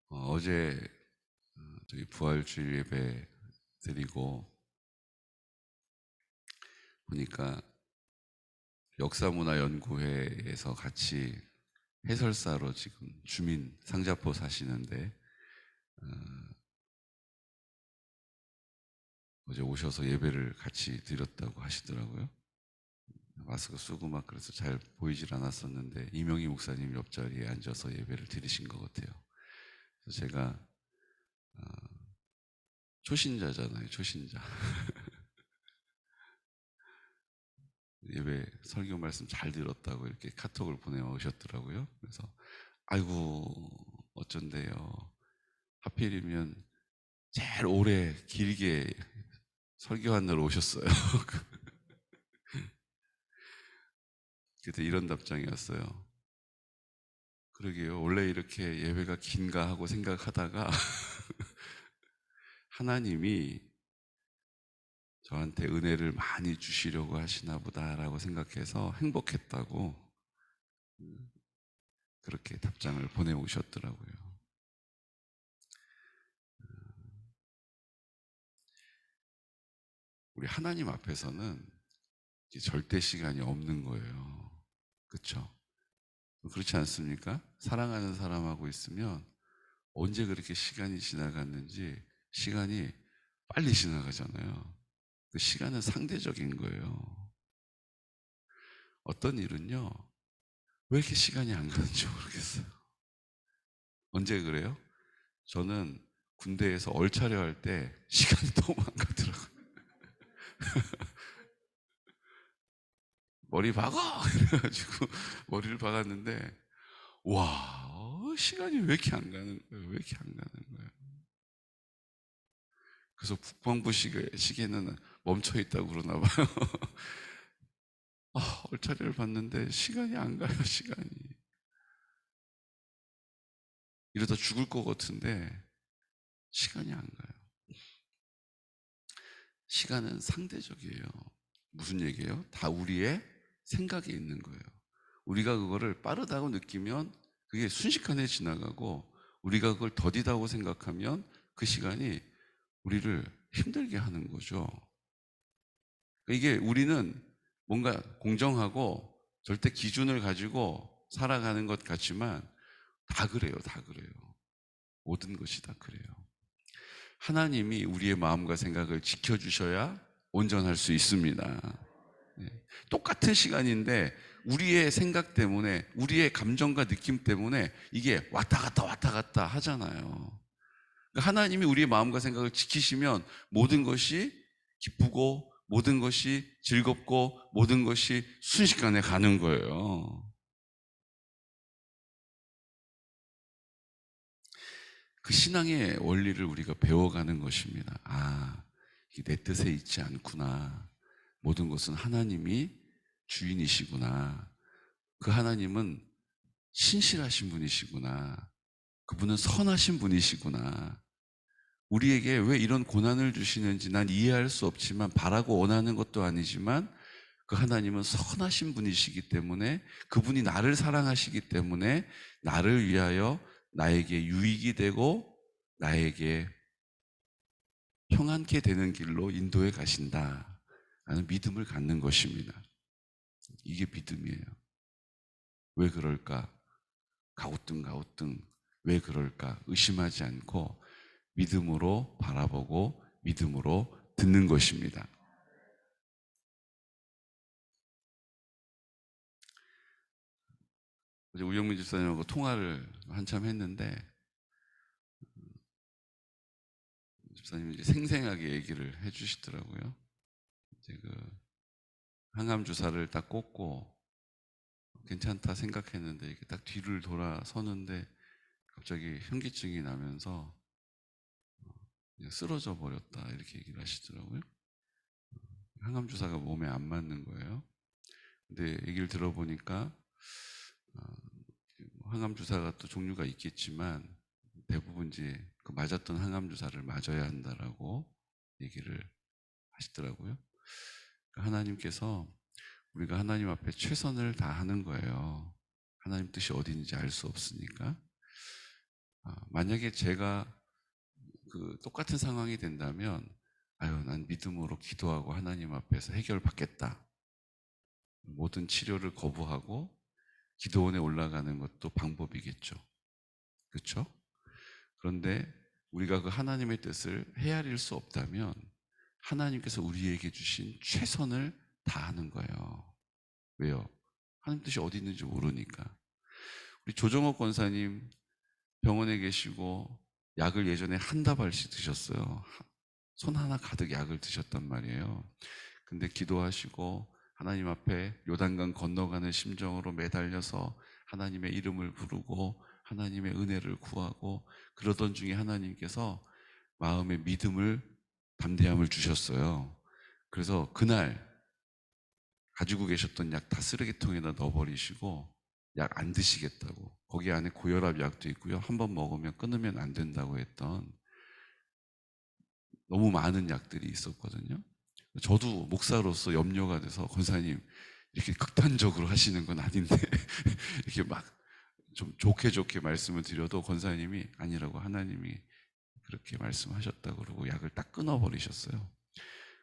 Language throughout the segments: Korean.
어제 저희 부활주일 예배 드리고 보니까 역사문화연구회에서 같이 해설사로 지금 주민 상자포 사시는데 어, 어제 오셔서 예배를 같이 드렸다고 하시더라고요. 마스크 쓰고 막 그래서 잘 보이질 않았었는데 이명희 목사님 옆자리에 앉아서 예배를 드리신 것 같아요. 그래서 제가 어, 초신자잖아요, 초신자. 예배 설교 말씀 잘 들었다고 이렇게 카톡을 보내오셨더라고요. 그래서 아이고 어쩐대요. 하필이면 제일 오래 길게 설교한 날 오셨어요. 그때 이런 답장이었어요. 그러게요. 원래 이렇게 예배가 긴가 하고 생각하다가 하나님이 저한테 은혜를 많이 주시려고 하시나 보다라고 생각해서 행복했다고 그렇게 답장을 보내오셨더라고요. 우리 하나님 앞에서는 절대 시간이 없는 거예요. 그렇죠? 그렇지 않습니까? 사랑하는 사람하고 있으면 언제 그렇게 시간이 지나갔는지 시간이 빨리 지나가잖아요. 그 시간은 상대적인 거예요. 어떤 일은요, 왜 이렇게 시간이 안 가는지 모르겠어요. 언제 그래요? 저는 군대에서 얼차려 할 때 시간이 너무 안 가더라고요. 머리 박어! 그래가지고 머리를 박았는데, 와, 시간이 왜 이렇게 안 가는 거예요? 왜 이렇게 안 가는 거예요? 그래서 국방부 시계는 멈춰 있다고 그러나 봐요. 얼차려를 봤는데 시간이 안 가요, 시간이. 이러다 죽을 것 같은데 시간이 안 가요. 시간은 상대적이에요. 무슨 얘기예요? 다 우리의 생각에 있는 거예요. 우리가 그거를 빠르다고 느끼면 그게 순식간에 지나가고 우리가 그걸 더디다고 생각하면 그 시간이 우리를 힘들게 하는 거죠. 이게 우리는 뭔가 공정하고 절대 기준을 가지고 살아가는 것 같지만 다 그래요, 다 그래요. 모든 것이 다 그래요. 하나님이 우리의 마음과 생각을 지켜주셔야 온전할 수 있습니다. 네. 똑같은 시간인데 우리의 생각 때문에 우리의 감정과 느낌 때문에 이게 왔다 갔다 왔다 갔다 하잖아요. 그러니까 하나님이 우리의 마음과 생각을 지키시면 모든 것이 기쁘고 모든 것이 즐겁고 모든 것이 순식간에 가는 거예요. 그 신앙의 원리를 우리가 배워가는 것입니다. 이게 내 뜻에 있지 않구나. 모든 것은 하나님이 주인이시구나. 그 하나님은 신실하신 분이시구나. 그분은 선하신 분이시구나. 우리에게 왜 이런 고난을 주시는지 난 이해할 수 없지만 바라고 원하는 것도 아니지만 그 하나님은 선하신 분이시기 때문에 그분이 나를 사랑하시기 때문에 나를 위하여 나에게 유익이 되고 나에게 평안케 되는 길로 인도해 가신다라는 믿음을 갖는 것입니다. 이게 믿음이에요. 왜 그럴까? 가우뚱가우뚱 왜 그럴까? 의심하지 않고 믿음으로 바라보고 믿음으로 듣는 것입니다. 어제 우영민 집사님하고 통화를 한참 했는데 집사님이 이제 생생하게 얘기를 해주시더라고요. 이제 그 항암 주사를 딱 꽂고 괜찮다 생각했는데 이게 딱 뒤를 돌아서는데 갑자기 현기증이 나면서 그냥 쓰러져 버렸다 이렇게 얘기를 하시더라고요. 항암 주사가 몸에 안 맞는 거예요. 근데 얘기를 들어보니까 항암 주사가 또 종류가 있겠지만 대부분 이제 그 맞았던 항암 주사를 맞아야 한다라고 얘기를 하시더라고요. 그러니까 하나님께서 우리가 하나님 앞에 최선을 다하는 거예요. 하나님 뜻이 어디인지 알 수 없으니까. 만약에 제가 그 똑같은 상황이 된다면, 아유, 난 믿음으로 기도하고 하나님 앞에서 해결받겠다. 모든 치료를 거부하고 기도원에 올라가는 것도 방법이겠죠. 그렇죠? 그런데 우리가 그 하나님의 뜻을 헤아릴 수 없다면 하나님께서 우리에게 주신 최선을 다하는 거예요. 왜요? 하나님 뜻이 어디 있는지 모르니까. 우리 조정옥 권사님 병원에 계시고 약을 예전에 한 다발씩 드셨어요. 손 하나 가득 약을 드셨단 말이에요. 근데 기도하시고 하나님 앞에 요단강 건너가는 심정으로 매달려서 하나님의 이름을 부르고 하나님의 은혜를 구하고 그러던 중에 하나님께서 마음의 믿음을, 담대함을 주셨어요. 그래서 그날 가지고 계셨던 약 다 쓰레기통에다 넣어버리시고 약 안 드시겠다고, 거기 안에 고혈압 약도 있고요, 한 번 먹으면 끊으면 안 된다고 했던 너무 많은 약들이 있었거든요. 저도 목사로서 염려가 돼서, 권사님 이렇게 극단적으로 하시는 건 아닌데 이렇게 막 좀 좋게 좋게 말씀을 드려도 권사님이 아니라고, 하나님이 그렇게 말씀하셨다고 그러고 약을 딱 끊어버리셨어요.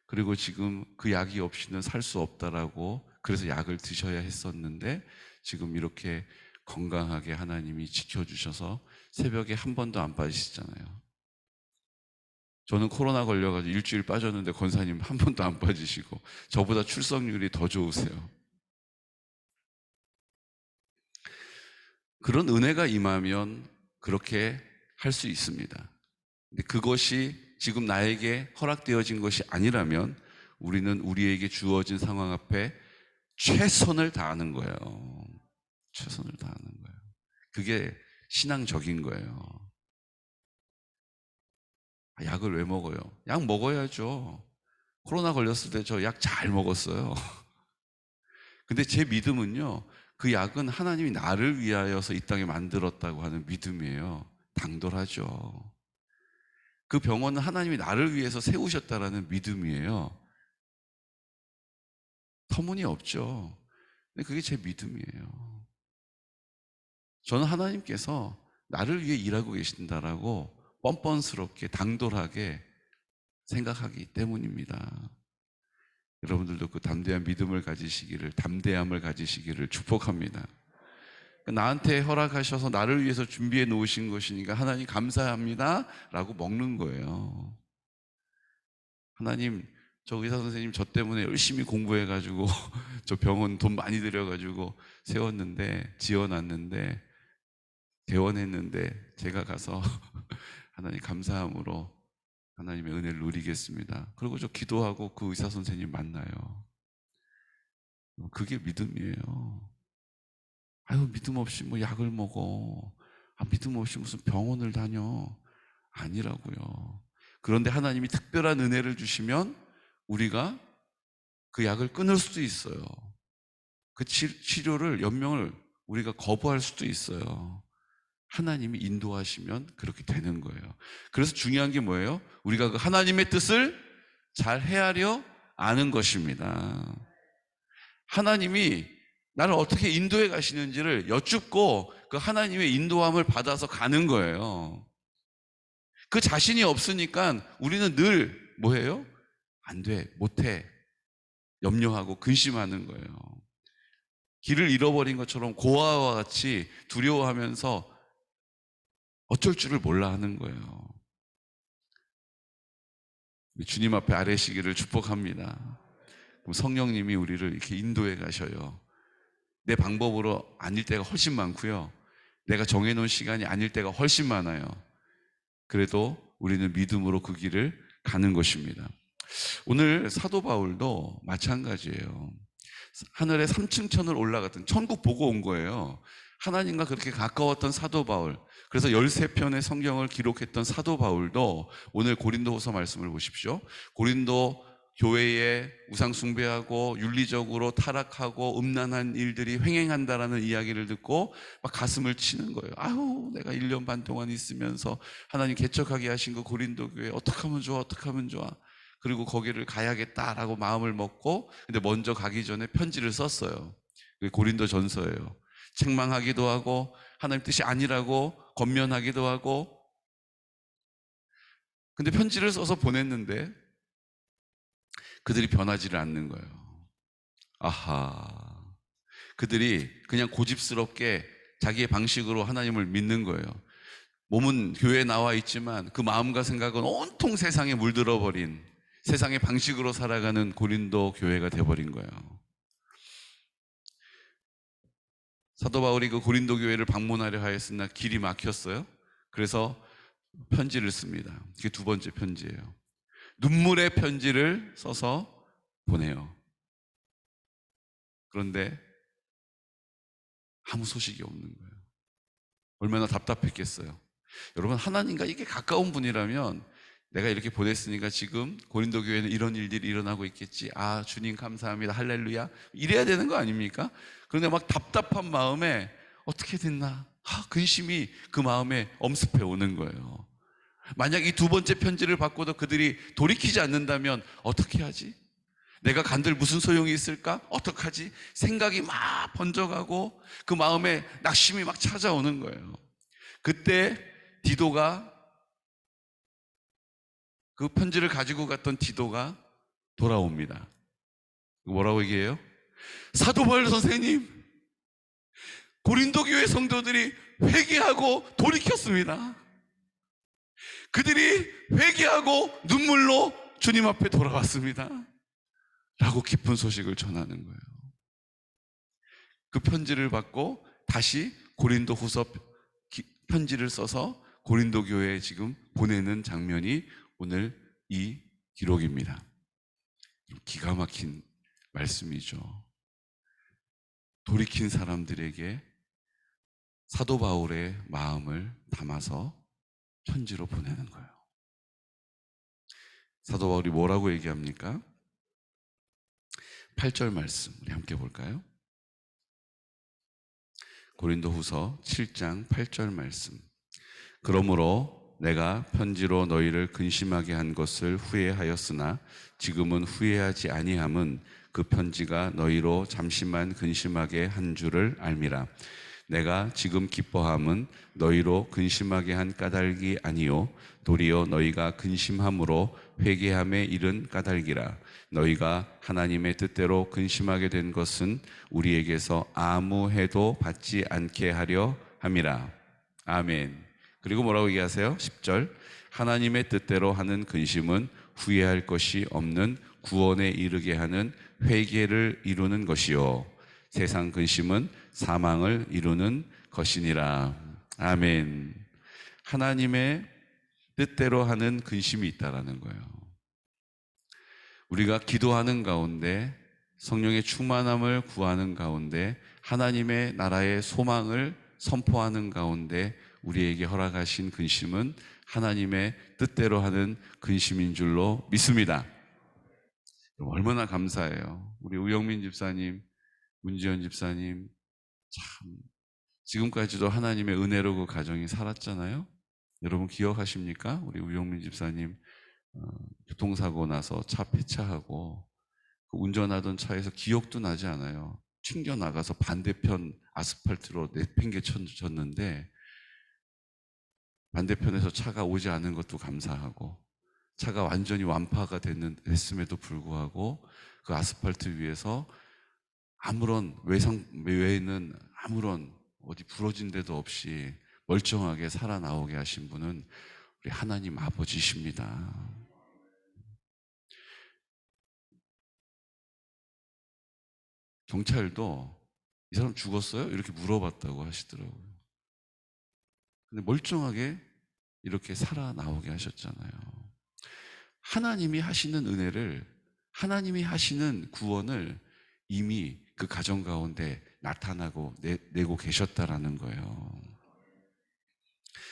그리고 지금 그 약이 없이는 살 수 없다라고, 그래서 약을 드셔야 했었는데 지금 이렇게 건강하게 하나님이 지켜주셔서 새벽에 한 번도 안 빠지시잖아요. 저는 코로나 걸려가지고 일주일 빠졌는데 권사님 한 번도 안 빠지시고 저보다 출석률이 더 좋으세요. 그런 은혜가 임하면 그렇게 할 수 있습니다. 근데 그것이 지금 나에게 허락되어진 것이 아니라면 우리는 우리에게 주어진 상황 앞에 최선을 다하는 거예요. 최선을 다하는 거예요. 그게 신앙적인 거예요. 약을 왜 먹어요? 약 먹어야죠. 코로나 걸렸을 때 저 약 잘 먹었어요. 근데 제 믿음은요, 그 약은 하나님이 나를 위하여서 이 땅에 만들었다고 하는 믿음이에요. 당돌하죠. 그 병원은 하나님이 나를 위해서 세우셨다라는 믿음이에요. 터무니없죠. 근데 그게 제 믿음이에요. 저는 하나님께서 나를 위해 일하고 계신다라고 뻔뻔스럽게 당돌하게 생각하기 때문입니다. 여러분들도 그 담대함을 가지시기를 축복합니다. 나한테 허락하셔서 나를 위해서 준비해 놓으신 것이니까 하나님 감사합니다 라고 먹는 거예요. 하나님, 저 의사 선생님 저 때문에 열심히 공부해가지고 저 병원 돈 많이 들여가지고 세웠는데, 지어놨는데, 개원했는데 제가 가서 하나님 감사함으로 하나님의 은혜를 누리겠습니다. 그리고 저 기도하고 그 의사 선생님 만나요. 그게 믿음이에요. 아유, 믿음 없이 뭐 약을 먹어. 믿음 없이 무슨 병원을 다녀. 아니라고요. 그런데 하나님이 특별한 은혜를 주시면 우리가 그 약을 끊을 수도 있어요. 그 치료를, 연명을 우리가 거부할 수도 있어요. 하나님이 인도하시면 그렇게 되는 거예요. 그래서 중요한 게 뭐예요? 우리가 그 하나님의 뜻을 잘 헤아려 아는 것입니다. 하나님이 나를 어떻게 인도해 가시는지를 여쭙고 그 하나님의 인도함을 받아서 가는 거예요. 그 자신이 없으니까 우리는 늘 뭐예요? 안 돼, 못해, 염려하고 근심하는 거예요. 길을 잃어버린 것처럼 고아와 같이 두려워하면서 어쩔 줄을 몰라 하는 거예요. 주님 앞에 아뢰시기를 축복합니다. 그럼 성령님이 우리를 이렇게 인도해 가셔요. 내 방법으로 아닐 때가 훨씬 많고요, 내가 정해놓은 시간이 아닐 때가 훨씬 많아요. 그래도 우리는 믿음으로 그 길을 가는 것입니다. 오늘 사도 바울도 마찬가지예요. 하늘에 3층천을 올라갔던, 천국 보고 온 거예요. 하나님과 그렇게 가까웠던 사도 바울, 그래서 13편의 성경을 기록했던 사도 바울도 오늘 고린도후서 말씀을 보십시오. 고린도 교회에 우상 숭배하고 윤리적으로 타락하고 음란한 일들이 횡행한다라는 이야기를 듣고 막 가슴을 치는 거예요. 아유, 내가 1년 반 동안 있으면서 하나님 개척하게 하신 그 고린도 교회 어떻게 하면 좋아, 어떻게 하면 좋아. 그리고 거기를 가야겠다라고 마음을 먹고, 근데 먼저 가기 전에 편지를 썼어요. 그게 고린도 전서예요. 책망하기도 하고 하나님 뜻이 아니라고 권면하기도 하고 근데 편지를 써서 보냈는데 그들이 변하지를 않는 거예요. 아하. 그들이 그냥 고집스럽게 자기의 방식으로 하나님을 믿는 거예요. 몸은 교회에 나와 있지만 그 마음과 생각은 온통 세상에 물들어 버린, 세상의 방식으로 살아가는 고린도 교회가 돼버린 거예요. 사도 바울이 그 고린도 교회를 방문하려 하였으나 길이 막혔어요. 그래서 편지를 씁니다. 그게 두 번째 편지예요. 눈물의 편지를 써서 보내요. 그런데 아무 소식이 없는 거예요. 얼마나 답답했겠어요. 여러분, 하나님과 이게 가까운 분이라면 내가 이렇게 보냈으니까 지금 고린도 교회는 이런 일들이 일어나고 있겠지. 아, 주님 감사합니다. 할렐루야. 이래야 되는 거 아닙니까? 그런데 막 답답한 마음에 어떻게 됐나? 근심이 그 마음에 엄습해 오는 거예요. 만약 이 두 번째 편지를 받고도 그들이 돌이키지 않는다면 어떻게 하지? 내가 간들 무슨 소용이 있을까? 어떡하지? 생각이 막 번져가고 그 마음에 낙심이 막 찾아오는 거예요. 그때 디도가, 그 편지를 가지고 갔던 디도가 돌아옵니다. 뭐라고 얘기해요? 사도 바울 선생님, 고린도 교회 성도들이 회개하고 돌이켰습니다. 그들이 회개하고 눈물로 주님 앞에 돌아왔습니다. 라고 기쁜 소식을 전하는 거예요. 그 편지를 받고 다시 고린도 후서 편지를 써서 고린도 교회에 지금 보내는 장면이 오늘 이 기록입니다. 기가 막힌 말씀이죠. 돌이킨 사람들에게 사도 바울의 마음을 담아서 편지로 보내는 거예요. 사도 바울이 뭐라고 얘기합니까? 8절 말씀 우리 함께 볼까요? 고린도후서 7장 8절 말씀. 그러므로 내가 편지로 너희를 근심하게 한 것을 후회하였으나 지금은 후회하지 아니함은 그 편지가 너희로 잠시만 근심하게 한 줄을 알미라. 내가 지금 기뻐함은 너희로 근심하게 한 까닭이 아니요 도리어 너희가 근심함으로 회개함에 이른 까닭이라. 너희가 하나님의 뜻대로 근심하게 된 것은 우리에게서 아무 해도 받지 않게 하려 함이라. 아멘. 그리고 뭐라고 얘기하세요? 10절. 하나님의 뜻대로 하는 근심은 후회할 것이 없는 구원에 이르게 하는 회개를 이루는 것이요 세상 근심은 사망을 이루는 것이니라. 아멘. 하나님의 뜻대로 하는 근심이 있다라는 거예요. 우리가 기도하는 가운데, 성령의 충만함을 구하는 가운데, 하나님의 나라의 소망을 선포하는 가운데 우리에게 허락하신 근심은 하나님의 뜻대로 하는 근심인 줄로 믿습니다. 얼마나 감사해요. 우리 우영민 집사님, 문지연 집사님, 참 지금까지도 하나님의 은혜로 그 가정이 살았잖아요. 여러분 기억하십니까? 우리 우영민 집사님 교통사고 나서 차 폐차하고 그 운전하던 차에서 기억도 나지 않아요. 튕겨나가서 반대편 아스팔트로 내팽개쳤는데 반대편에서 차가 오지 않은 것도 감사하고 차가 완전히 완파가 됐음에도 불구하고 그 아스팔트 위에서 아무런 외에는 아무런 어디 부러진 데도 없이 멀쩡하게 살아나오게 하신 분은 우리 하나님 아버지십니다. 경찰도 이 사람 죽었어요? 이렇게 물어봤다고 하시더라고요. 근데 멀쩡하게 이렇게 살아나오게 하셨잖아요. 하나님이 하시는 은혜를, 하나님이 하시는 구원을 이미 그 가정 가운데 나타나고 내고 계셨다라는 거예요.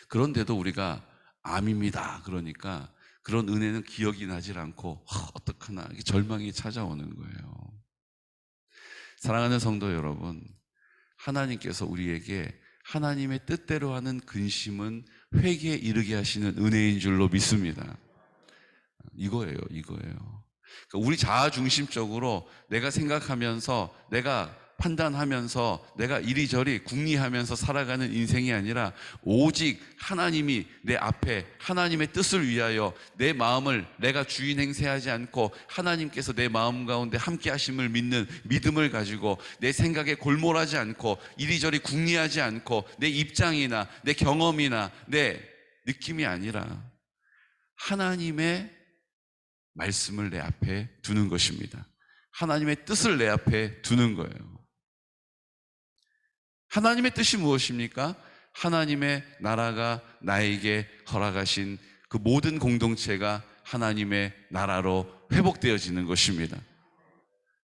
그런데도 우리가 암입니다. 그러니까 그런 은혜는 기억이 나질 않고 어떡하나 절망이 찾아오는 거예요. 사랑하는 성도 여러분, 하나님께서 우리에게 하나님의 뜻대로 하는 근심은 회개에 이르게 하시는 은혜인 줄로 믿습니다. 이거예요. 그러니까 우리 자아중심적으로 내가 생각하면서 내가 판단하면서 내가 이리저리 궁리하면서 살아가는 인생이 아니라 오직 하나님이 내 앞에 하나님의 뜻을 위하여 내 마음을 내가 주인 행세하지 않고 하나님께서 내 마음 가운데 함께 하심을 믿는 믿음을 가지고 내 생각에 골몰하지 않고 이리저리 궁리하지 않고 내 입장이나 내 경험이나 내 느낌이 아니라 하나님의 말씀을 내 앞에 두는 것입니다. 하나님의 뜻을 내 앞에 두는 거예요. 하나님의 뜻이 무엇입니까? 하나님의 나라가 나에게 허락하신 그 모든 공동체가 하나님의 나라로 회복되어지는 것입니다.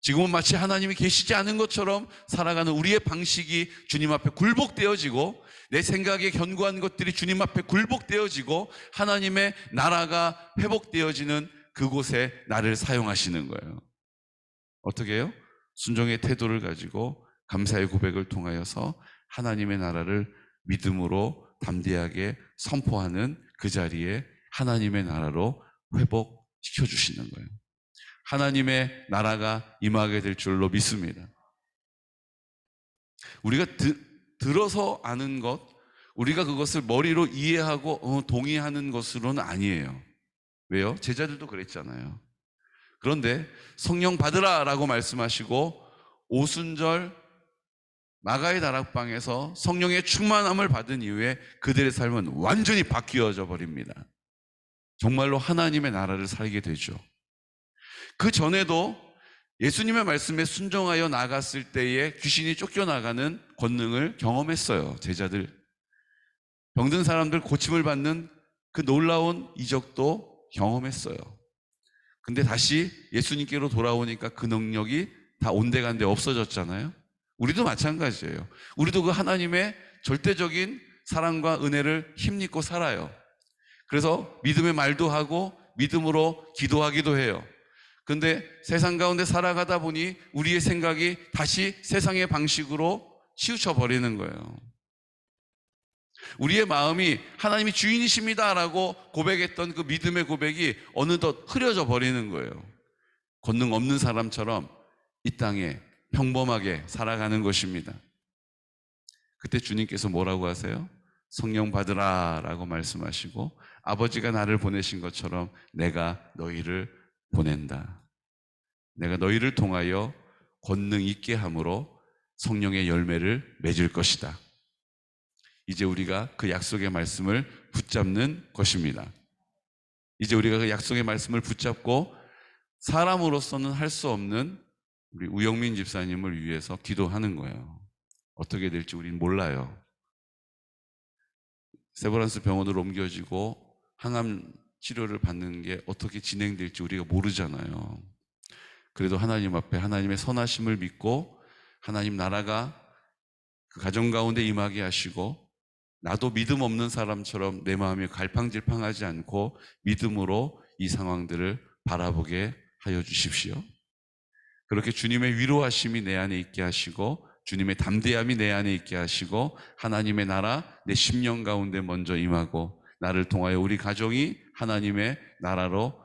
지금은 마치 하나님이 계시지 않은 것처럼 살아가는 우리의 방식이 주님 앞에 굴복되어지고 내 생각에 견고한 것들이 주님 앞에 굴복되어지고 하나님의 나라가 회복되어지는 그곳에 나를 사용하시는 거예요. 어떻게 해요? 순종의 태도를 가지고 감사의 고백을 통하여서 하나님의 나라를 믿음으로 담대하게 선포하는 그 자리에 하나님의 나라로 회복시켜 주시는 거예요. 하나님의 나라가 임하게 될 줄로 믿습니다. 우리가 들어서 아는 것, 우리가 그것을 머리로 이해하고 동의하는 것으로는 아니에요. 왜요? 제자들도 그랬잖아요. 그런데 성령 받으라 라고 말씀하시고 오순절 마가의 다락방에서 성령의 충만함을 받은 이후에 그들의 삶은 완전히 바뀌어져 버립니다. 정말로 하나님의 나라를 살게 되죠. 그 전에도 예수님의 말씀에 순종하여 나갔을 때에 귀신이 쫓겨나가는 권능을 경험했어요. 제자들. 병든 사람들 고침을 받는 그 놀라운 이적도 경험했어요. 근데 다시 예수님께로 돌아오니까 그 능력이 다 온데간데 없어졌잖아요. 우리도 마찬가지예요. 우리도 그 하나님의 절대적인 사랑과 은혜를 힘입고 살아요. 그래서 믿음의 말도 하고 믿음으로 기도하기도 해요. 근데 세상 가운데 살아가다 보니 우리의 생각이 다시 세상의 방식으로 치우쳐 버리는 거예요. 우리의 마음이 하나님이 주인이십니다 라고 고백했던 그 믿음의 고백이 어느덧 흐려져 버리는 거예요. 권능 없는 사람처럼 이 땅에 평범하게 살아가는 것입니다. 그때 주님께서 뭐라고 하세요? 성령 받으라 라고 말씀하시고 아버지가 나를 보내신 것처럼 내가 너희를 보낸다. 내가 너희를 통하여 권능 있게 함으로 성령의 열매를 맺을 것이다. 이제 우리가 그 약속의 말씀을 붙잡는 것입니다. 이제 우리가 그 약속의 말씀을 붙잡고 사람으로서는 할 수 없는 우리 우영민 집사님을 위해서 기도하는 거예요. 어떻게 될지 우린 몰라요. 세브란스 병원으로 옮겨지고 항암 치료를 받는 게 어떻게 진행될지 우리가 모르잖아요. 그래도 하나님 앞에 하나님의 선하심을 믿고 하나님 나라가 그 가정 가운데 임하게 하시고 나도 믿음 없는 사람처럼 내 마음이 갈팡질팡하지 않고 믿음으로 이 상황들을 바라보게 하여 주십시오. 그렇게 주님의 위로하심이 내 안에 있게 하시고 주님의 담대함이 내 안에 있게 하시고 하나님의 나라 내 심령 가운데 먼저 임하고 나를 통하여 우리 가정이 하나님의 나라로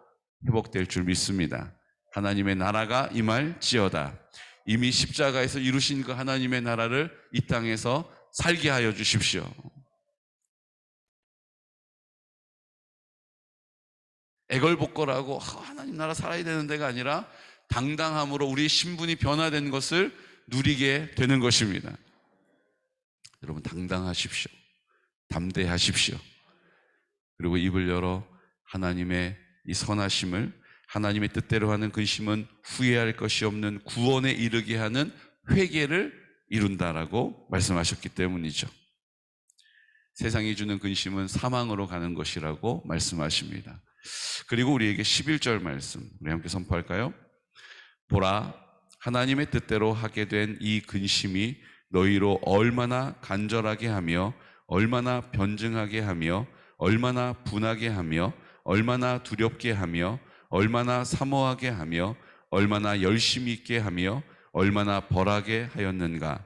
회복될 줄 믿습니다. 하나님의 나라가 임할지어다. 이미 십자가에서 이루신 그 하나님의 나라를 이 땅에서 살게 하여 주십시오. 애걸복걸하고 하나님 나라 살아야 되는 데가 아니라 당당함으로 우리의 신분이 변화된 것을 누리게 되는 것입니다. 여러분 당당하십시오. 담대하십시오. 그리고 입을 열어 하나님의 이 선하심을 하나님의 뜻대로 하는 근심은 후회할 것이 없는 구원에 이르게 하는 회개를 이룬다라고 말씀하셨기 때문이죠. 세상이 주는 근심은 사망으로 가는 것이라고 말씀하십니다. 그리고 우리에게 11절 말씀 우리 함께 선포할까요? 보라 하나님의 뜻대로 하게 된 이 근심이 너희로 얼마나 간절하게 하며 얼마나 변증하게 하며 얼마나 분하게 하며 얼마나 두렵게 하며 얼마나 사모하게 하며 얼마나 열심히 있게 하며 얼마나 벌하게 하였는가.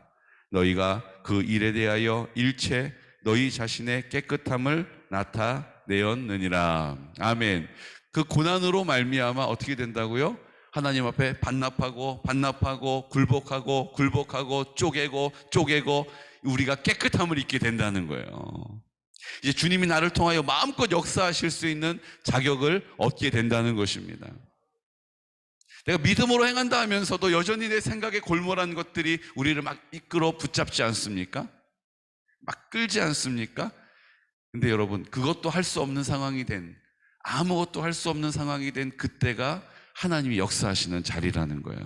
너희가 그 일에 대하여 일체 너희 자신의 깨끗함을 나타내었느니라. 아멘. 그 고난으로 말미암아 어떻게 된다고요? 하나님 앞에 반납하고 반납하고 굴복하고 굴복하고 쪼개고 우리가 깨끗함을 입게 된다는 거예요. 이제 주님이 나를 통하여 마음껏 역사하실 수 있는 자격을 얻게 된다는 것입니다. 내가 믿음으로 행한다 하면서도 여전히 내 생각에 골몰한 것들이 우리를 막 이끌어 붙잡지 않습니까? 막 끌지 않습니까? 근데 여러분, 그것도 할 수 없는 상황이 된, 아무것도 할 수 없는 상황이 된 그때가 하나님이 역사하시는 자리라는 거예요.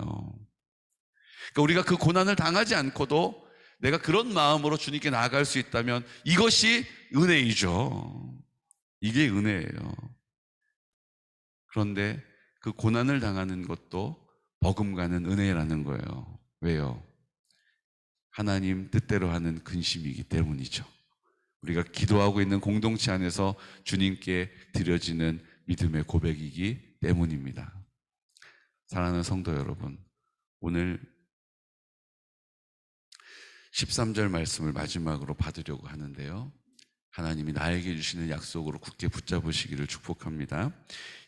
그러니까 우리가 그 고난을 당하지 않고도 내가 그런 마음으로 주님께 나아갈 수 있다면 이것이 은혜이죠. 이게 은혜예요. 그런데 그 고난을 당하는 것도 버금가는 은혜라는 거예요. 왜요? 하나님 뜻대로 하는 근심이기 때문이죠. 우리가 기도하고 있는 공동체 안에서 주님께 드려지는 믿음의 고백이기 때문입니다. 사랑하는 성도 여러분, 오늘 13절 말씀을 마지막으로 받으려고 하는데요, 하나님이 나에게 주시는 약속으로 굳게 붙잡으시기를 축복합니다.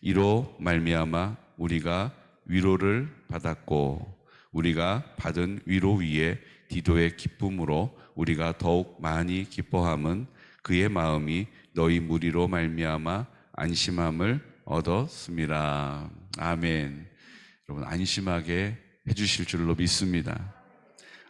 이로 말미암아 우리가 위로를 받았고 우리가 받은 위로 위에 디도의 기쁨으로 우리가 더욱 많이 기뻐함은 그의 마음이 너희 무리로 말미암아 안심함을 얻었습니다. 아멘. 여러분, 안심하게 해주실 줄로 믿습니다.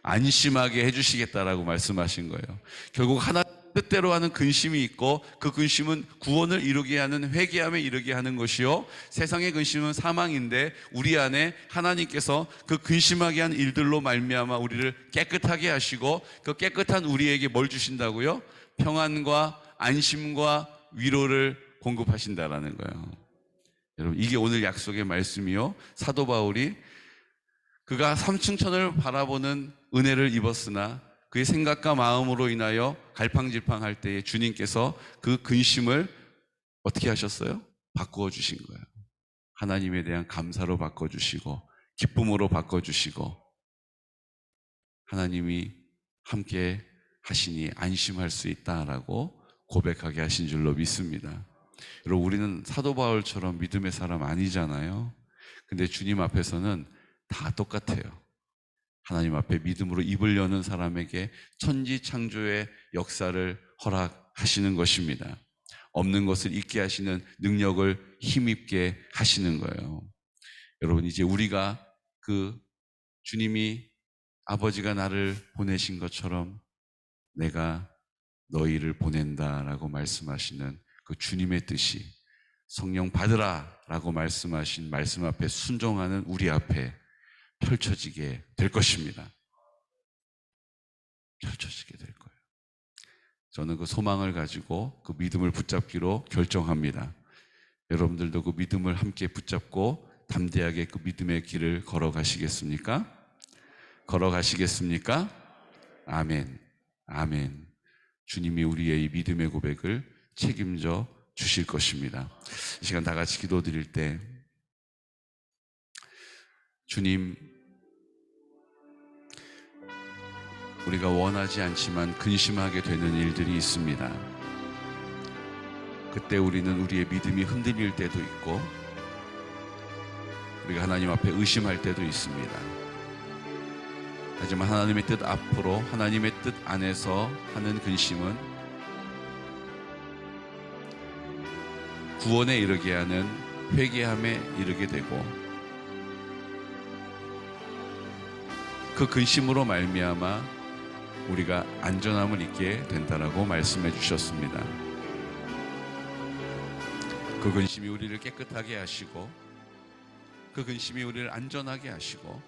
안심하게 해주시겠다라고 말씀하신 거예요. 결국 하나님 뜻대로 하는 근심이 있고, 그 근심은 구원을 이루게 하는 회개함에 이르게 하는 것이요, 세상의 근심은 사망인데 우리 안에 하나님께서 그 근심하게 한 일들로 말미암아 우리를 깨끗하게 하시고, 그 깨끗한 우리에게 뭘 주신다고요? 평안과 안심과 위로를 공급하신다라는 거예요. 여러분, 이게 오늘 약속의 말씀이요, 사도 바울이 그가 삼층천을 바라보는 은혜를 입었으나 그의 생각과 마음으로 인하여 갈팡질팡할 때에 주님께서 그 근심을 어떻게 하셨어요? 바꾸어 주신 거예요. 하나님에 대한 감사로 바꿔주시고 기쁨으로 바꿔주시고, 하나님이 함께 하시니 안심할 수 있다라고 고백하게 하신 줄로 믿습니다. 여러분, 우리는 사도 바울처럼 믿음의 사람 아니잖아요. 근데 주님 앞에서는 다 똑같아요. 하나님 앞에 믿음으로 입을 여는 사람에게 천지창조의 역사를 허락하시는 것입니다. 없는 것을 있게 하시는 능력을 힘입게 하시는 거예요. 여러분, 이제 우리가 그 주님이 아버지가 나를 보내신 것처럼 내가 너희를 보낸다라고 말씀하시는 그 주님의 뜻이, 성령 받으라 라고 말씀하신 말씀 앞에 순종하는 우리 앞에 펼쳐지게 될 것입니다. 펼쳐지게 될 거예요. 저는 그 소망을 가지고 그 믿음을 붙잡기로 결정합니다. 여러분들도 그 믿음을 함께 붙잡고 담대하게 그 믿음의 길을 걸어가시겠습니까? 걸어가시겠습니까? 아멘. 아멘. 주님이 우리의 이 믿음의 고백을 책임져 주실 것입니다. 이 시간 다 같이 기도드릴 때, 주님, 우리가 원하지 않지만 근심하게 되는 일들이 있습니다. 그때 우리는 우리의 믿음이 흔들릴 때도 있고, 우리가 하나님 앞에 의심할 때도 있습니다. 하지만 하나님의 뜻 앞으로, 하나님의 뜻 안에서 하는 근심은 구원에 이르게 하는 회개함에 이르게 되고, 그 근심으로 말미암아 우리가 안전함을 잊게 된다라고 말씀해 주셨습니다. 그 근심이 우리를 깨끗하게 하시고, 그 근심이 우리를 안전하게 하시고,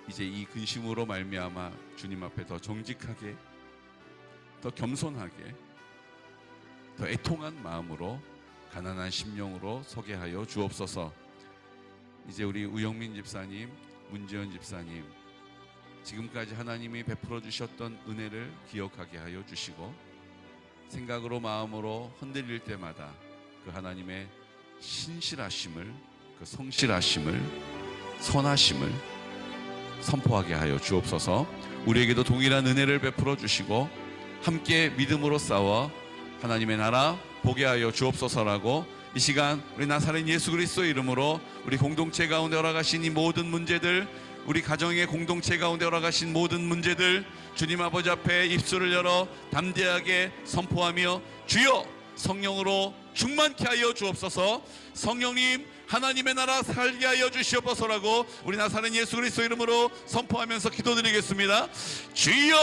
이제 이 근심으로 말미암아 주님 앞에 더 정직하게, 더 겸손하게, 더 애통한 마음으로, 가난한 심령으로 서게 하여 주옵소서. 이제 우리 우영민 집사님, 문재현 집사님, 지금까지 하나님이 베풀어 주셨던 은혜를 기억하게 하여 주시고, 생각으로 마음으로 흔들릴 때마다 그 하나님의 신실하심을, 그 성실하심을, 선하심을 선포하게 하여 주옵소서. 우리에게도 동일한 은혜를 베풀어 주시고 함께 믿음으로 싸워 하나님의 나라 보게 하여 주옵소서라고, 이 시간 우리 나사렛 예수 그리스도의 이름으로 우리 공동체 가운데 허락하신 이 모든 문제들, 우리 가정의 공동체 가운데 허락하신 모든 문제들 주님 아버지 앞에 입술을 열어 담대하게 선포하며 주여 성령으로 충만케 하여 주옵소서. 성령님 하나님의 나라 살게 하여 주시옵소서라고 우리 나사렛 예수 그리스도 이름으로 선포하면서 기도드리겠습니다. 주여